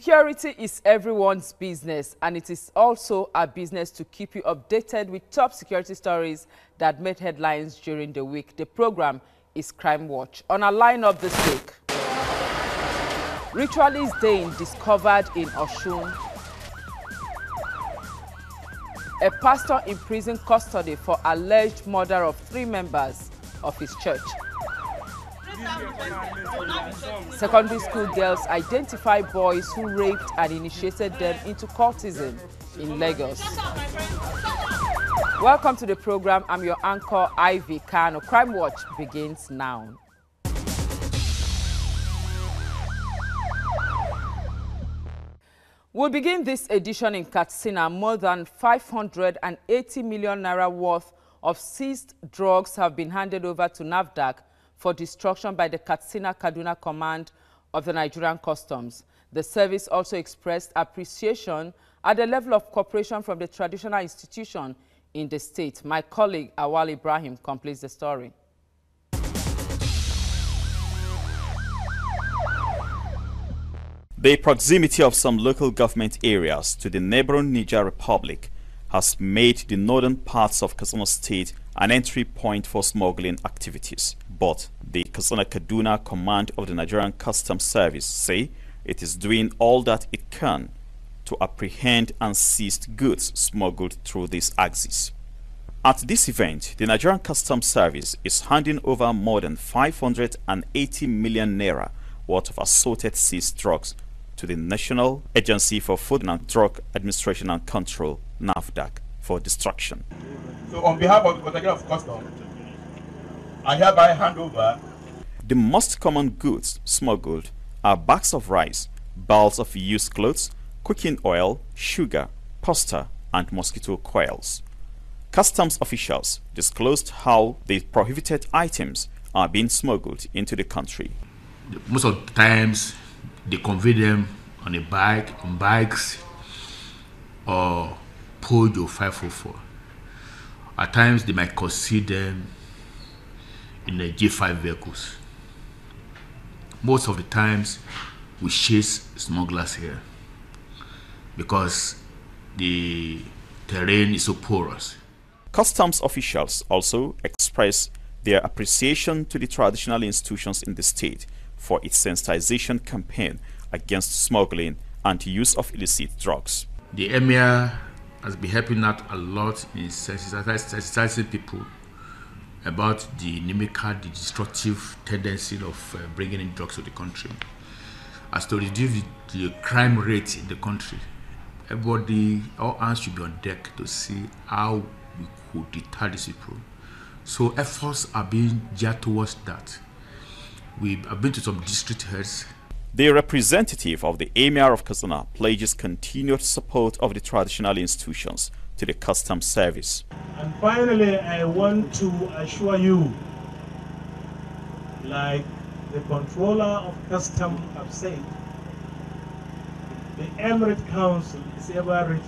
Security is everyone's business, and it is also our business to keep you updated with top security stories that made headlines during the week. The program is Crime Watch. On our lineup this week, Ritualist Dane discovered in Osun. A pastor in prison custody for alleged murder of 3 members of his church. Secondary school girls identify boys who raped and initiated them into cultism in Lagos. Welcome to the program. I'm your anchor, Ivy Kano. Crime Watch begins now. We'll begin this edition in Katsina. More than 580 million naira worth of seized drugs have been handed over to NAFDAC for destruction by the Katsina-Kaduna Command of the Nigerian Customs. The service also expressed appreciation at the level of cooperation from the traditional institution in the state. My colleague Awal Ibrahim completes the story. The proximity of some local government areas to the neighboring Niger Republic has made the northern parts of Katsina State an entry point for smuggling activities. But the Katsina-Kaduna Command of the Nigerian Customs Service say it is doing all that it can to apprehend and seize goods smuggled through this axis. At this event, the Nigerian Customs Service is handing over more than 580 million naira worth of assorted seized drugs to the National Agency for Food and Drug Administration and Control, NAFDAC, for destruction. So on behalf of the Secretary of Customs, I hereby hand over. The most common goods smuggled are bags of rice, bales of used clothes, cooking oil, sugar, pasta, and mosquito coils. Customs officials disclosed how the prohibited items are being smuggled into the country. Most of the times, they convey them on a bike, on bikes, or Peugeot 504. At times, they might conceal them in the G5 vehicles. Most of the times, we chase smugglers here because the terrain is so porous. Customs officials also express their appreciation to the traditional institutions in the state for its sensitization campaign against smuggling and use of illicit drugs. The Emir has been helping out a lot in sensitizing people about the inimical, the destructive tendency of bringing in drugs to the country. As to reduce the crime rate in the country, all hands should be on deck to see how we could deter these people. So efforts are being geared towards that. We have been to some district heads. The representative of the Emir of Katsina pledges continued support of the traditional institutions to the Customs Service. And finally, I want to assure you, like the controller of Customs have said, the Emirate Council is ever ready,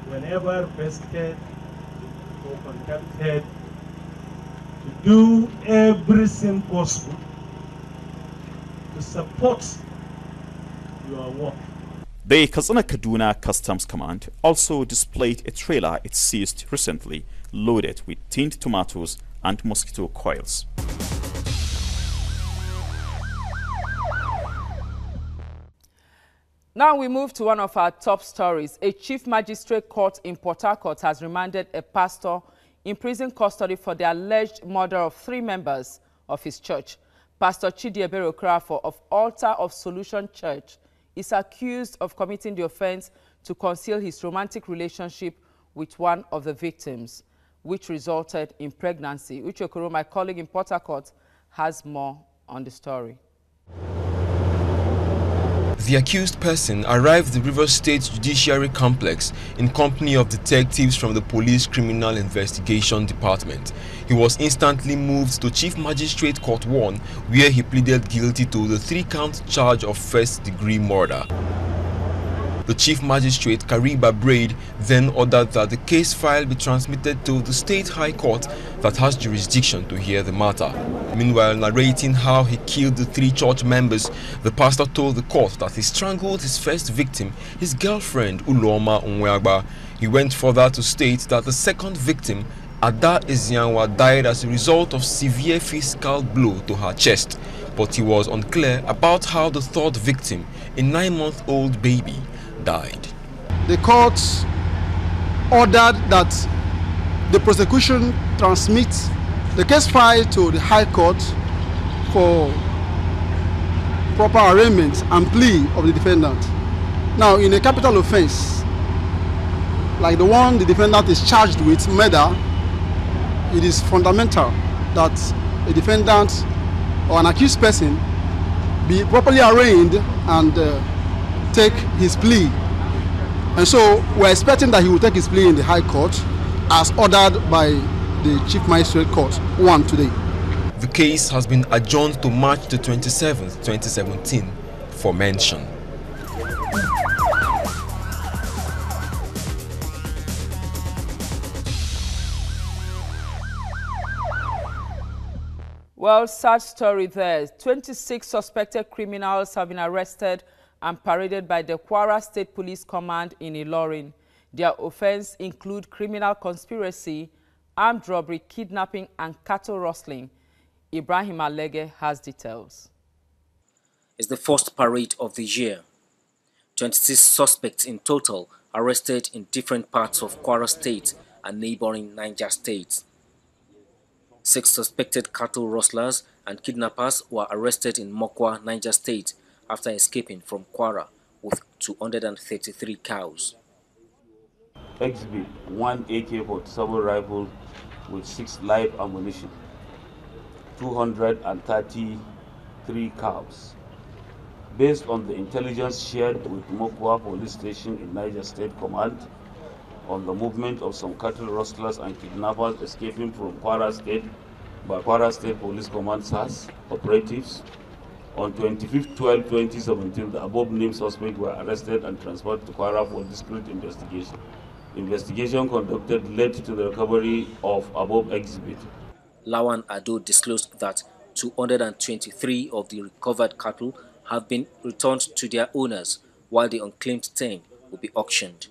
whenever requested or contacted, to do everything possible to support your work. The Katsina-Kaduna Customs Command also displayed a trailer it seized recently loaded with tinned tomatoes and mosquito coils. Now we move to one of our top stories. A chief magistrate court in Port Harcourt has remanded a pastor in prison custody for the alleged murder of 3 members of his church. Pastor Chidiebere Okorafor of Altar of Solution Church is accused of committing the offense to conceal his romantic relationship with one of the victims, which resulted in pregnancy. Uche Okoro, my colleague in Port Harcourt, has more on the story. The accused person arrived at the Rivers State Judiciary Complex in company of detectives from the Police Criminal Investigation Department. He was instantly moved to Chief Magistrate Court 1, where he pleaded guilty to the 3-count charge of first-degree murder. The Chief Magistrate, Kariba Braid, then ordered that the case file be transmitted to the State High Court that has jurisdiction to hear the matter. Meanwhile, narrating how he killed the 3 church members, the pastor told the court that he strangled his first victim, his girlfriend, Uloma Onweagba. He went further to state that the second victim, Ada Ezianwa, died as a result of severe physical blow to her chest, but he was unclear about how the third victim, a 9-month-old baby, died. The court ordered that the prosecution transmit the case file to the High Court for proper arraignment and plea of the defendant. Now, in a capital offense, like the one the defendant is charged with, murder, it is fundamental that a defendant or an accused person be properly arraigned and take his plea. And so we're expecting that he will take his plea in the High Court as ordered by the Chief Magistrate Court 1 today. The case has been adjourned to March the 27th, 2017 for mention. Well, sad story there. 26 suspected criminals have been arrested and paraded by the Kwara State Police Command in Ilorin. Their offense include criminal conspiracy, armed robbery, kidnapping, and cattle rustling. Ibrahim Alege has details. It's the first parade of the year. 26 suspects in total arrested in different parts of Kwara State and neighboring Niger State. 6 suspected cattle rustlers and kidnappers were arrested in Mokwa, Niger State, after escaping from Kwara with 233 cows. Exhibit 1 AK-47 rifle with 6 live ammunition, 233 cows. Based on the intelligence shared with Mokwa Police Station in Niger State Command on the movement of some cattle rustlers and kidnappers escaping from Kwara State by Kwara State Police Command SAS operatives, on 25/12/2017, the above-named suspects were arrested and transferred to Kwara for discreet investigation. Investigation conducted led to the recovery of above exhibit. Lawan Ado disclosed that 223 of the recovered cattle have been returned to their owners, while the unclaimed 10 will be auctioned.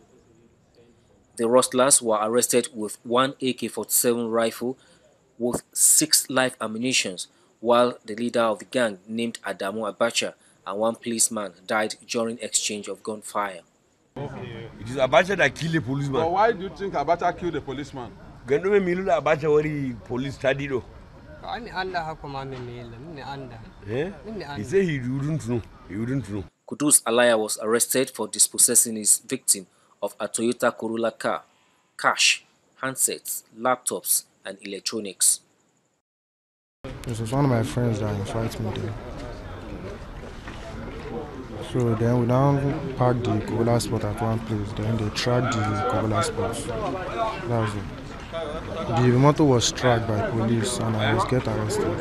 The rustlers were arrested with 1 AK-47 rifle with 6 live ammunitions, while the leader of the gang, named Adamu Abacha, and 1 policeman died during exchange of gunfire. It is Abacha that killed the policeman. But why do you think Abacha killed the policeman? Gandume Milula Abacha wari police studied. Eh? He said he wouldn't know. He wouldn't know. Kudus Alaya was arrested for dispossessing his victim of a Toyota Corolla car, cash, handsets, laptops, and electronics. This was one of my friends that invited me there. So then we now parked the Corolla spot at one place. Then they tracked the Corolla spot. That was it. The motor was tracked by police and I was get arrested.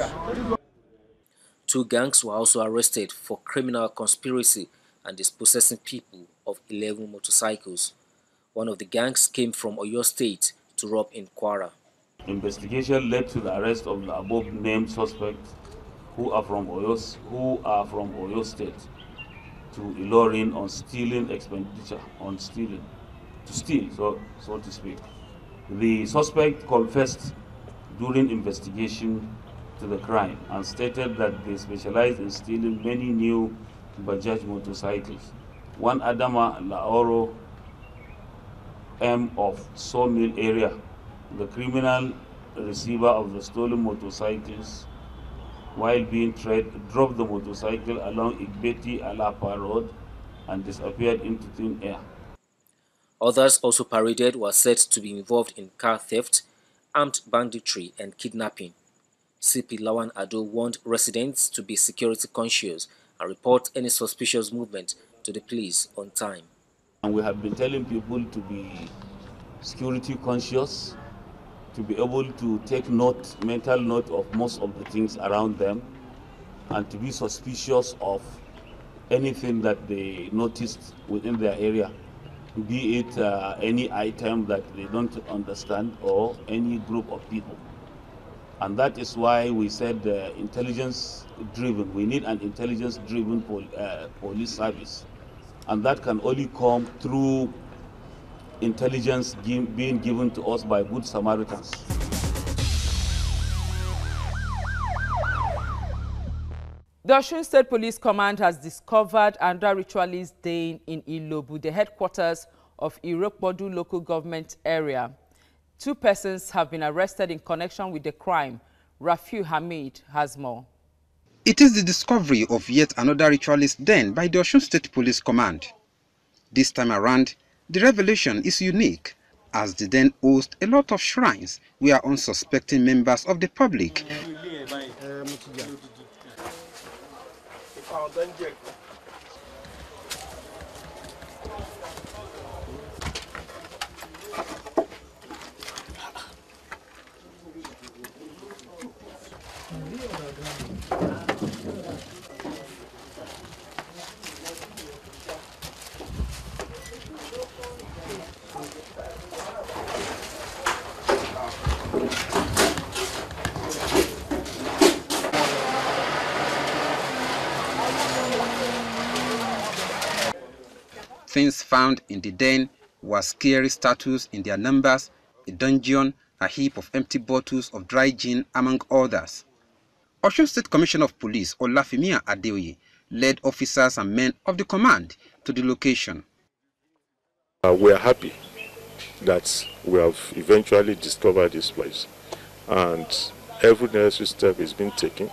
2 gangs were also arrested for criminal conspiracy and dispossessing people of 11 motorcycles. One of the gangs came from Oyo State to rob in Kwara. Investigation led to the arrest of the above-named suspects who are from Oyo State to Ilorin on stealing expenditure, to steal, so to speak. The suspect confessed during investigation to the crime and stated that they specialized in stealing many new Bajaj motorcycles. 1 Adama Laoro M of Sawmill area, the criminal receiver of the stolen motorcycles, while being tried, dropped the motorcycle along Igbeti Alapa Road and disappeared into thin air. Others also paraded were said to be involved in car theft, armed banditry, and kidnapping. CP Lawan Ado warned residents to be security conscious and report any suspicious movement to the police on time. And we have been telling people to be security conscious, to be able to take mental note of most of the things around them, and to be suspicious of anything that they noticed within their area, be it any item that they don't understand or any group of people. And that is why we said intelligence-driven. We need an intelligence-driven police service. And that can only come through intelligence being given to us by good Samaritans. The Osun State Police Command has discovered another ritualist den in Ilobu, the headquarters of Irokpodu local government area. 2 persons have been arrested in connection with the crime. Rafiu Hamid has more. It is the discovery of yet another ritualist den by the Osun State Police Command. This time around, the revelation is unique, as the den hosts a lot of shrines where unsuspecting members of the public Things found in the den were scary statues in their numbers, a dungeon, a heap of empty bottles of dry gin, among others. Osun State Commissioner of Police Olafemi Adeoye led officers and men of the command to the location. We are happy that we have eventually discovered this place, and every necessary step is being taken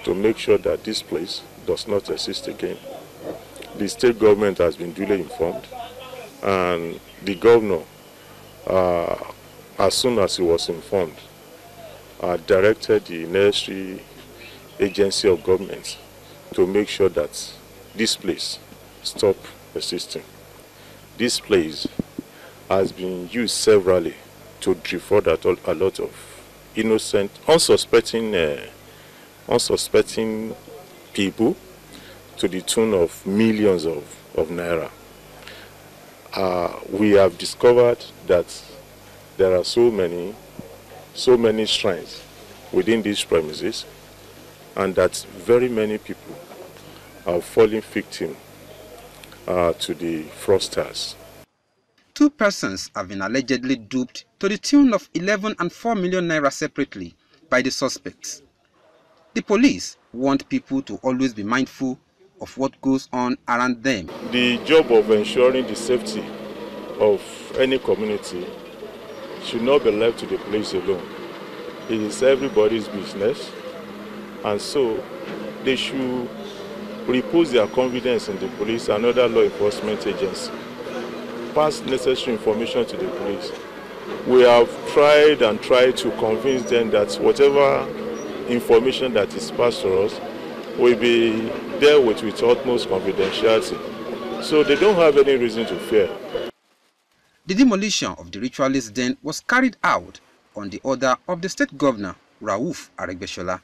to make sure that this place does not exist again. The state government has been duly informed, and the governor, as soon as he was informed, directed the necessary agency of government to make sure that this place stop existing. This place has been used severally to defraud a lot of innocent, unsuspecting people to the tune of millions of naira. We have discovered that there are so many shrines within these premises, and that very many people are falling victim to the fraudsters. 2 persons have been allegedly duped to the tune of 11 and 4 million naira separately by the suspects. The police want people to always be mindful of what goes on around them. The job of ensuring the safety of any community should not be left to the police alone. It is everybody's business, and so they should repose their confidence in the police and other law enforcement agencies. Pass necessary information to the police. We have tried to convince them that whatever information that is passed to us will be dealt with utmost confidentiality, so they don't have any reason to fear. The demolition of the ritualist den was carried out on the order of the state governor, Rauf Aregbesola.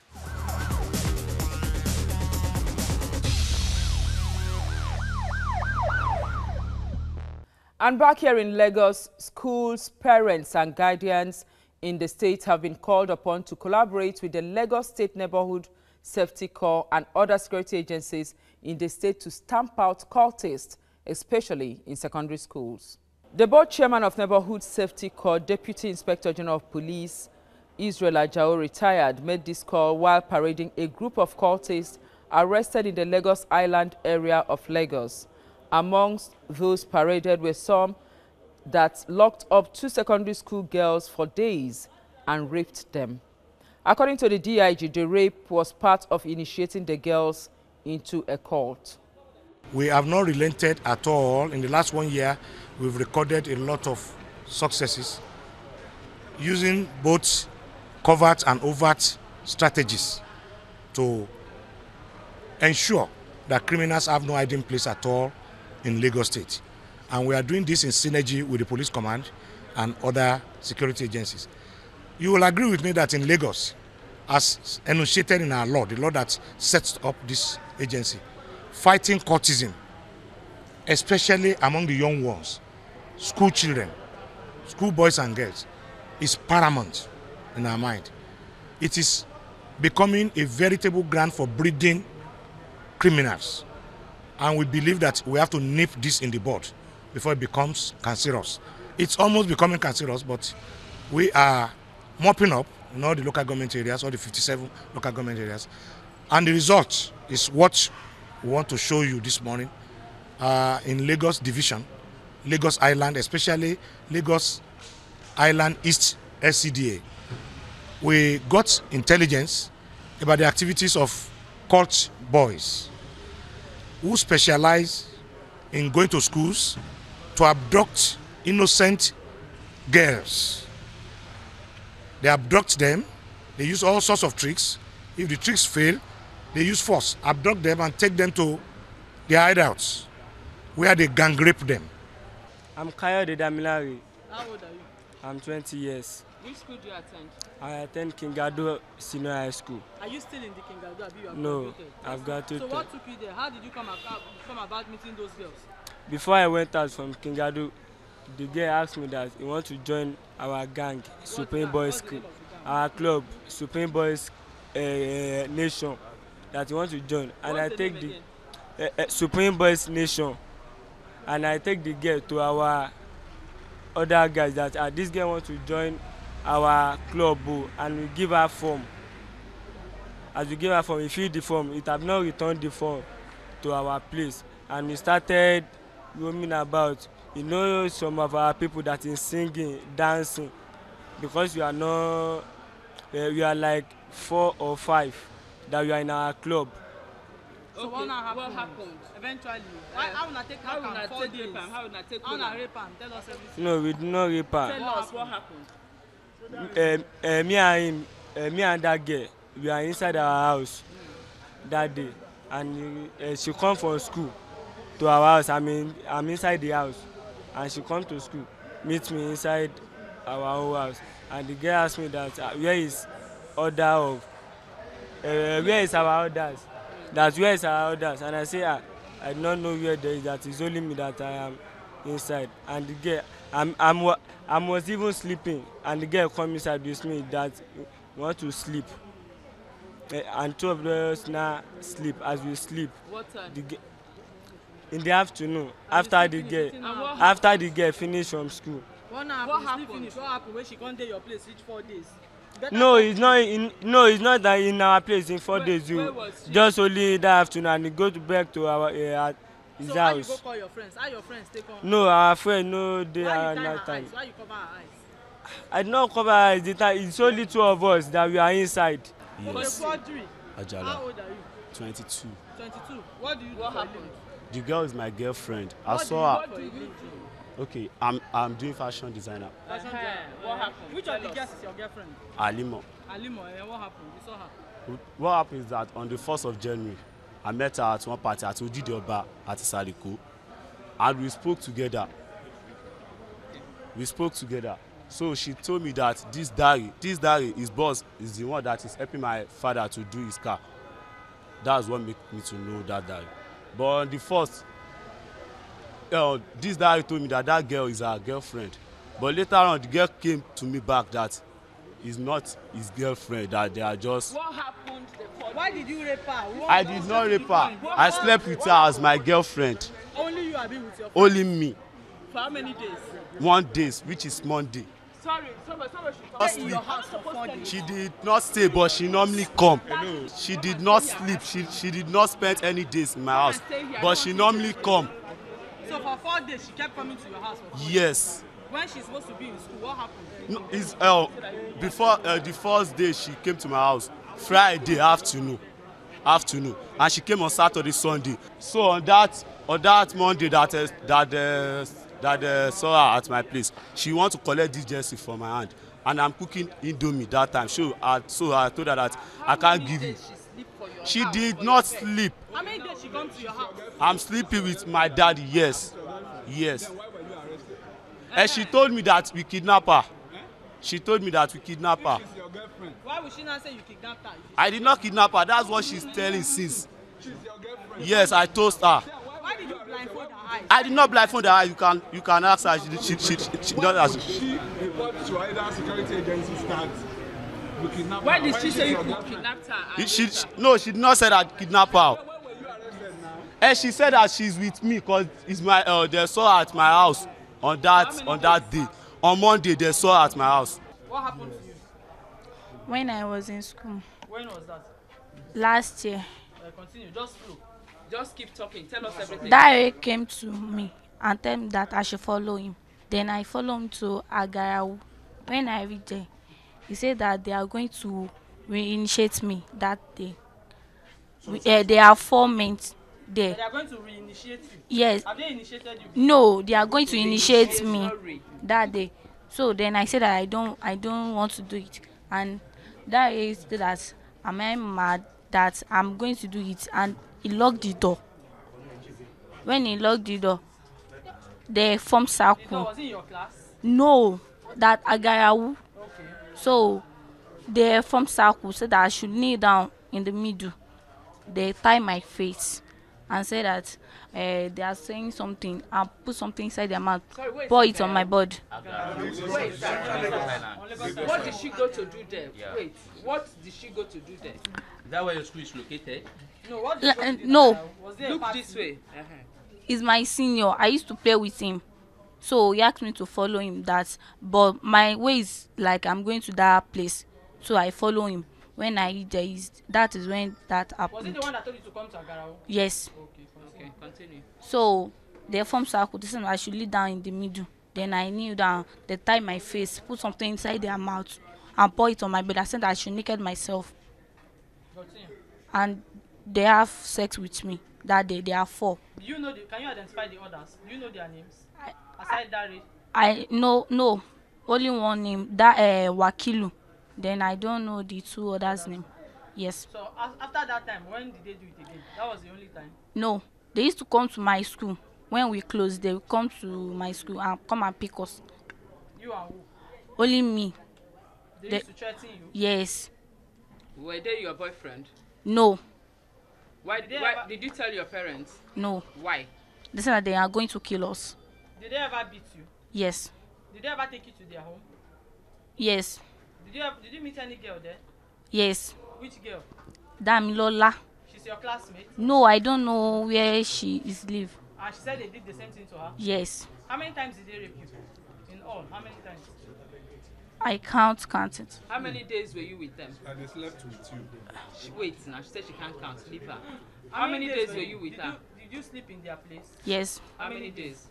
And back here in Lagos, schools, parents and guardians in the state have been called upon to collaborate with the Lagos State Neighborhood Safety Corps and other security agencies in the state to stamp out cultists, especially in secondary schools. The board chairman of Neighborhood Safety Corps, Deputy Inspector General of Police, Israel Ajao, retired, made this call while parading a group of cultists arrested in the Lagos Island area of Lagos. Amongst those paraded were some that locked up 2 secondary school girls for days and raped them. According to the DIG, the rape was part of initiating the girls into a cult. We have not relented at all. In the last 1 year, we've recorded a lot of successes using both covert and overt strategies to ensure that criminals have no hiding place at all in Lagos State. And we are doing this in synergy with the police command and other security agencies. You will agree with me that in Lagos, as enunciated in our law, the law that sets up this agency, fighting cultism, especially among the young ones, school children, school boys and girls, is paramount in our mind. It is becoming a veritable ground for breeding criminals. And we believe that we have to nip this in the bud before it becomes cancerous. It's almost becoming cancerous, but we are mopping up in all the local government areas, all the 57 local government areas. And the result is what we want to show you this morning in Lagos Division, Lagos Island, especially Lagos Island East SCDA. We got intelligence about the activities of cult boys who specialize in going to schools to abduct innocent girls. They abduct them, they use all sorts of tricks. If the tricks fail, they use force, abduct them and take them to their hideouts, where they gang rape them. I'm Kayode Damilare. How old are you? I'm 20 years. Which school do you attend? I attend Kingado Senior High School. Are you still in the Kingado? No, I've graduated. So what took you there? How did you come about meeting those girls? Before I went out from Kingado, the girl asked me that he wants to join our gang, Supreme Boys School, our club, Supreme Boys Nation, that he wants to join. And I take the Supreme Boys Nation, and I take the girl to our other guys that this girl wants to join our club, and we give her form. As we give her form, we fill the form. It have not returned the form to our place, and we started roaming about. You know, some of our people that is singing, dancing, because we are not, we are like 4 or 5 that we are in our club. So what happened? Eventually, how will I take her? How will I take her? Tell us everything. No, we do not rape her. Tell us what happened. Me and that girl, we are inside our house that day, and she come from school to our house. I'm inside the house, and she come to school, meet me inside our own house, and the girl asked me that where is order of, where is our orders? That where is our orders? And I say I don't know where there is. That is only me that I am inside. And the girl, I was even sleeping, and the girl come inside with me that want to sleep. And 2 of us now sleep. As we sleep, what time? In the afternoon, after the girl finish from school. What happened? What happened when she come to your place each 4 days? No, it's not that in our place in 4 days. Just only that afternoon, and we go back to our his house. Why you go call your friends? How your friends take on? No, our friend, no, they are not time. Why you cover her eyes? I did not cover her eyes. It's only 2 of us that we are inside. Yes. Ajala. How old are you? 22. 22. What do you do? What happened? The girl is my girlfriend. I saw her. What do you do? Okay, I'm doing fashion designer. Fashion designer. What happened? Which of the girls is your girlfriend? Alimo. And what happened? You saw her? What happened is that on the 1st of January, I met her at one party at Ojidioba at Isariko, and we spoke together. So she told me that this diary, his boss, is the one that is helping my father to do his car. That's what made me to know that diary. But on the 1st, this diary told me that girl is her girlfriend. But later on, the girl came to me back that it's not his girlfriend, that they are just... What happened? Why did you rape her? I did not rape her. I slept with her as my girlfriend. Only you have been with your friend? Only me. For how many days? 1 day, which is Monday. Sorry, she stayed in your house for 4 days. She did not stay, but she normally come. She did not sleep. She did not spend any days in my house, but she normally come. So for 4 days, she kept coming to your house for 4 days? Yes. When she's supposed to be in school, what happened? No, it's, before the first day she came to my house, Friday afternoon, and she came on Saturday, Sunday. So on that Monday that saw her at my place, she want to collect this jersey from my hand, and I'm cooking Indomie that time. So I told her that I can't give you. She did not sleep. How many days she come to your house? I'm sleeping with my daddy. Yes. And she told me that we kidnap her. Why would she not say you kidnapped her? I did not kidnap her. That's what she's telling since. Yes, I told her. Why did you blindfold her eyes? I did not blindfold her. You can ask her. She not as. She report to either security agency start. Why did she say you kidnapped her? She did not say that I kidnapped her. And she said that she's with me because it's my they saw her at my house on that day. On Monday they saw her at my house. What happened to you? When I was in school. When was that? Last year. Continue, just flow. Just keep talking. Tell us everything. Dare came to me and told me that I should follow him. Then I followed him to Agarawu. When I reached there, he said that they are going to reinitiate me that day. There are 4 men there. They are going to reinitiate you? Yes. Have they initiated you? No, they are going to initiate me that day. So then I said that I don't want to do it. And that is that am I mad that I'm going to do it, and he locked the door. When he locked the door, they formed circle. The door was in your class? No, that Agarawu. Okay. So they formed circle, said that I should kneel down in the middle. They tie my face and say that they are saying something and put something inside their mouth, pour it on my body. Wait, what did she go to do there? Yeah. Wait, what did she go to do there? Is that where your school is located? No, what did you do no. there? Look this way. He's my senior. I used to play with him. So he asked me to follow him that, but my way is like I'm going to that place. So I follow him. When I reach there, that is when that happened. Was it the one that told you to come to Agarawu? Yes. Okay, continue. So they formed circle. They said I should lay down in the middle. Then I kneel down. They tie my face, put something inside their mouth, and pour it on my bed. I said I should naked myself. Continue. And they have sex with me that day. They are 4. Do you know? Can you identify the others? Do you know their names? Aside Dari. I no, only one name. That Wakilu. Then I don't know the 2 others' name. Yes. So after that time, when did they do it again? That was the only time? No. They used to come to my school. When we closed, they would come to my school and come and pick us. You and who? Only me. They used to threaten you? Yes. Were they your boyfriend? No. Why did you tell your parents? No. Why? They said that they are going to kill us. Did they ever beat you? Yes. Did they ever take you to their home? Yes. Did you meet any girl there? Yes. Which girl? Damilola. She's your classmate? No, I don't know where she is live. And she said they did the same thing to her? Yes. How many times did they rape you? In all, how many times? I can't it. How many days were you with them? And they slept with you. Wait, now she said she can't count. Leave her. How many days were you with her? Did you sleep in their place? Yes. How many days?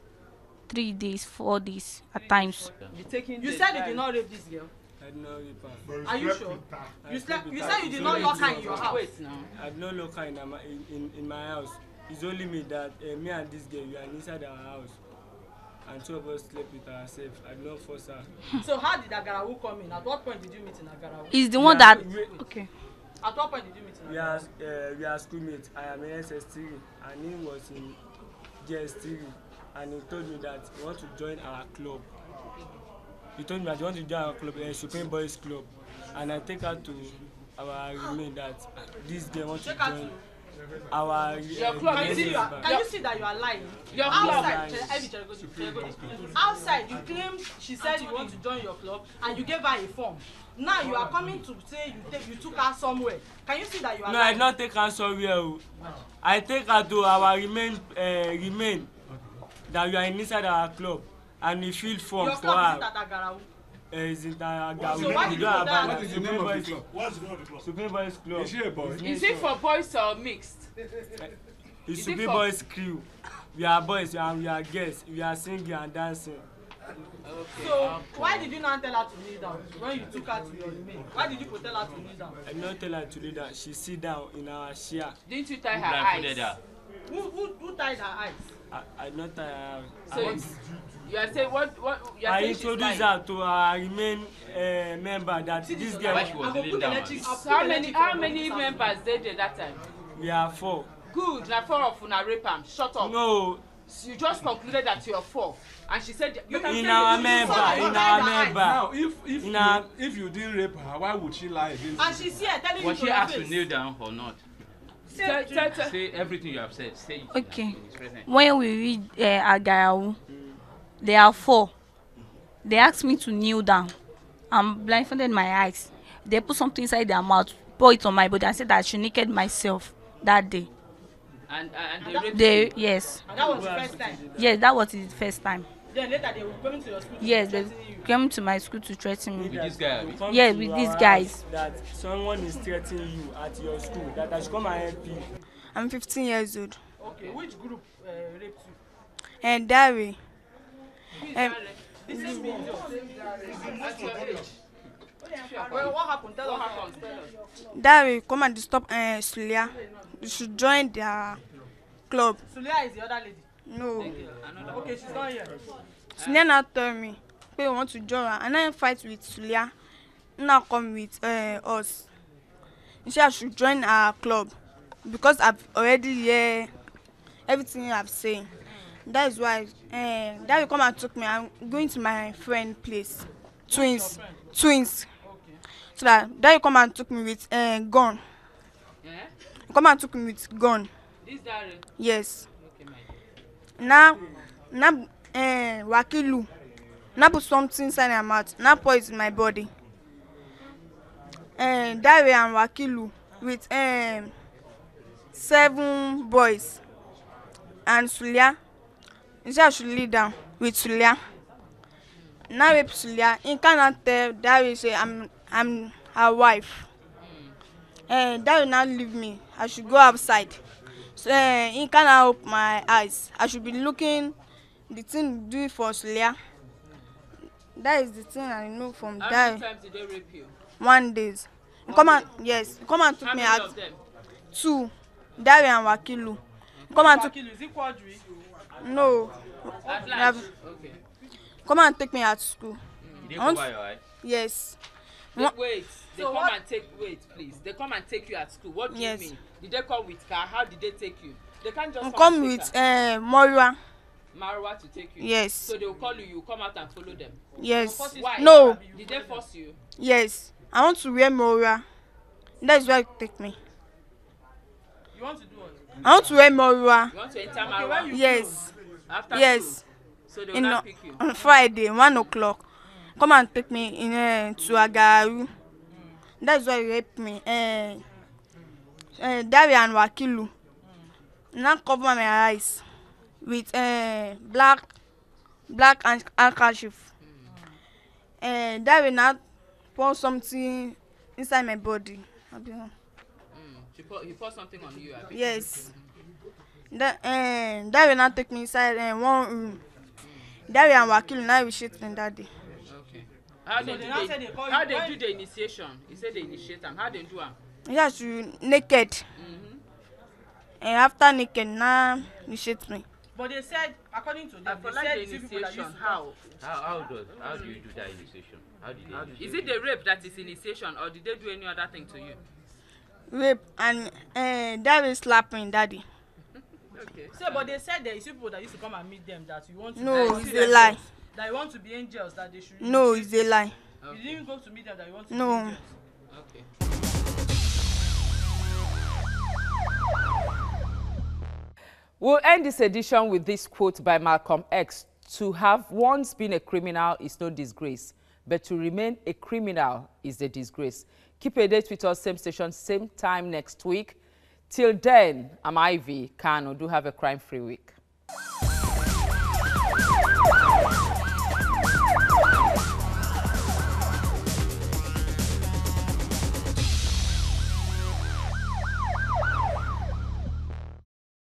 3 days, 4 days at times. You said you did not rape this girl? I did not rape her. Are you sure? You said you did not lock her in your house? Wait now. I did not lock her in my house. It's only me that me and this girl, we are inside our house. And 2 of us slept with ourselves. I did not force her. So how did Agarawu come in? At what point did you meet in Agarawu? He's the one that... Okay. At what point did you meet in Agarawu? We are schoolmates. I am in SS3 and he was in GS3. And he told me that he wants to join our club. He told me that he wants to join our club, Supreme Boys Club. And I take her to our remain that this girl wants to join our club. Can you see that you are lying? Your outside, you claimed she said you want to join your club and you gave her a form. Now you are coming to say you took her somewhere. Can you see that you are lying? No, I did not take her somewhere. I take her to our remain that we are inside our club and we filled form for her. Your club is at Agarawu? Is it Agarawu? So why did you go there? What is the name of the club? What's the name of the club? Supreme Boys Club. Is she a boy? Is it for boys or mixed? It's Supreme Boys Crew. We are boys and we are girls. We are singing and dancing. Okay. So why did you not tell her to kneel down when you took her to your remain? Why did you tell her to kneel down? I did not tell her to kneel down. She sit down in our chair. Didn't you tie her eyes? Who tied her eyes? I did not tie her eyes. So you are saying what you are I saying? introduced her to our remain member that this girl. How many members they did that time? We are 4. Good. Now 4 of una rape am. Shut up. No. You just concluded that you are 4, and she said you in our member. Now, if you didn't rape her, why would she lie against you? And she's here telling you. Was she asked to kneel down or not? Say everything you have said. Say it Okay. in his presence. When we read Agarawu, there are 4. They asked me to kneel down. I'm blindfolded my eyes. They put something inside their mouth, pour it on my body, and said that I should naked myself that day. And they raped you? Yes. And that was the first time? Yes, that was the first time. Then later they were coming to your school to Yes, they threaten you. came to my school to threaten me. With this guy? Yes, with these guys. That someone is threatening you at your school, that I should come and help you. I'm 15 years old. Okay, which group raped you? And Dari. This is me. Well, what happened? Tell us. Dari, come and stop Sulia. You should join their club. Sulia is the other lady? No. Okay, she's not here. Sulia now tell me, we want to join her. And I fight with Sulia. Now come with us. She said I should join our club. Because I've already heard everything I've said. That is why Daddy come and took me. I'm going to my friend place. Twins. Okay. So that Daddy come and took me with gun. Yeah? Come and took me with gun. This Daddy? Yes. Okay, now Wakilu. Now put something inside my mouth. Now pour it in my body. Daddy and Wakilu with 7 boys and Sulia. He said I should lay down with Sulia. Now with Sulia, he cannot tell Daddy say I'm her wife. Daddy now leave me. I should go outside. So he cannot open my eyes. I should be looking the thing do it for Sulia. That is the thing I know from Daddy. How many times did they rape you? 1 day. Come and took me at 2. Dari and Wakilu. Come and took. Wakilu, is it Quadri? No. Okay. Come and take me at school. Did they cover your eye? Yes. Wait. They come and take. Wait, please. They come and take you at school. What do you mean? Did they come with car? How did they take you? They can't just come with Marwa. Marwa to take you. Yes. So they will call you. You come out and follow them. Yes. Why? No. Did they force you? Yes. I want to wear Marwa. That is why you take me. You want to do what? I want to wear Marwa. You want to enter Marwa? Yes. After yes. School? So they will not pick you? On Friday, 1 o'clock. Come and take me in to Agaru. That's why you rape me. Dari and Wakilu. Now cover my eyes with black handkerchief. Dari now pour something inside my body. He poured something on you. Yes. That will not take me inside 1 room. That will and Wakilu now we shit in that day. Okay. How they do the initiation? You said they initiate them. How they do them? Yes, you naked. And after naked, now you shit me. But they said, according to them, they said the initiation. How do you do that initiation? How did they? Is it the rape that is initiation, or did they do any other thing to you? Rape and that will slap me, daddy. Okay. So, but they said there is people that used to come and meet them that you want to. No, it's a lie. That you want to be angels, that they should. No, it's a lie. Okay. You didn't go to meet them that you want to. No. Be angels. Okay. We'll end this edition with this quote by Malcolm X. To have once been a criminal is no disgrace, but to remain a criminal is a disgrace. Keep a date with us, same station, same time next week. Till then, I'm Ivy Kano. Do have a crime-free week.